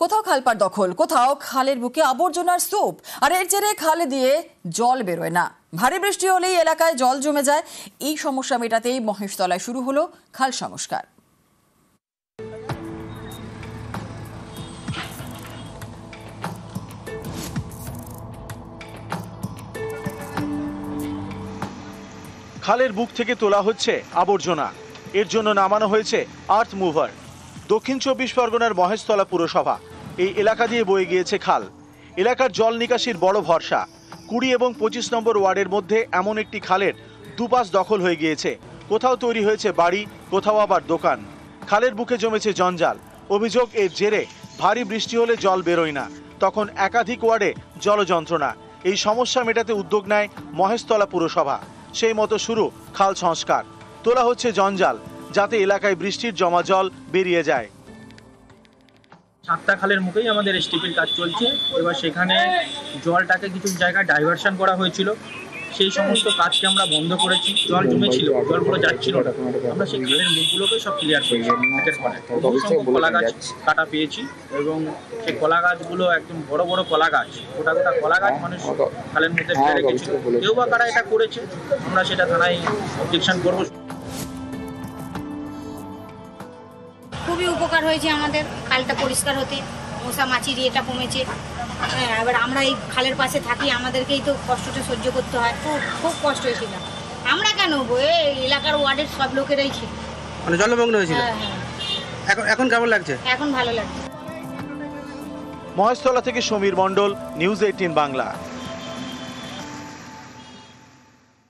কোথাও খালপাড় দখল, কোথাও খালের বুকে আবর্জনার স্তূপ, আর এর জেরে খালে দিয়ে জল বেরোয় না। ভারী বৃষ্টি হলেই এলাকায় জল জমে যায়। এই সমস্যা মেটাতেই মহেশতলায় শুরু হলো খাল সংস্কার। খালের বুক থেকে তোলা হচ্ছে আবর্জনা। এর জন্য নামানো হয়েছে আর্থ মুভার। দক্ষিণ 24 পরগনার মহেশতলা পুরসভা এই এলাকা দিয়ে বয়ে গিয়েছে খাল। এলাকার জল নিকাশির বড় ভরসা। 20 এবং 25 নম্বর ওয়ার্ডের মধ্যে এমন একটি খালের দুপাশ দখল হয়ে গিয়েছে। কোথাও তৈরি হয়েছে বাড়ি, কোথাও আবার দোকান। খালের বুকে জমেছে জঞ্জাল। অভিযোগ, এর জেরে ভারী বৃষ্টি হলে জল বেরোয় না, তখন একাধিক ওয়ার্ডে জলযন্ত্রণা। এই সমস্যা মেটাতে উদ্যোগ নেয় মহেশতলা পুরসভা। সেই মতো শুরু খাল সংস্কার। তোলা হচ্ছে জঞ্জাল, যাতে এলাকায় বৃষ্টির জমা জল বেরিয়ে যায়। 7টা খালের মুখেই আমাদের এসটিপির কাজ চলছে। এবার সেখানে জলটাকে কিছু জায়গায় ডাইভারশন করা হয়েছিল, সেই সমস্ত কাজকে আমরা বন্ধ করেছি। জল জমেছিল, জলগুলো যাচ্ছিল না, আমরা সেই খালের মুখগুলোকে সব ক্লিয়ার করেছি। বহু সংখ্যক কলা গাছ কাটা পেয়েছি এবং সেই কলা গাছগুলো একদম বড় বড় কলা গাছ, গোটা গোটা কলা গাছ মানুষ খালের মধ্যে ফেলে রেখেছিল। কেউ বা কারা এটা করেছে, আমরা সেটা থানায় অবজেকশন করবো। খুবই উপকার হয়েছে আমাদের, খালটা পরিষ্কার হতে, মশা মাছির ইয়েটা কমেছে। এবার আমরা এই খালের পাশে থাকি, আমাদেরকেই তো কষ্টটা সহ্য করতে হয়। খুব কষ্ট হয়েছিল। আমরা কেন, এই এলাকার ওয়ার্ডের সব লোকেরাই ছিল, মানে জলমগ্ন হয়েছিল। এখন কেমন লাগছে? এখন ভালো লাগছে। মহেশতলা থেকে সমীর মণ্ডল, নিউজ 18 বাংলা।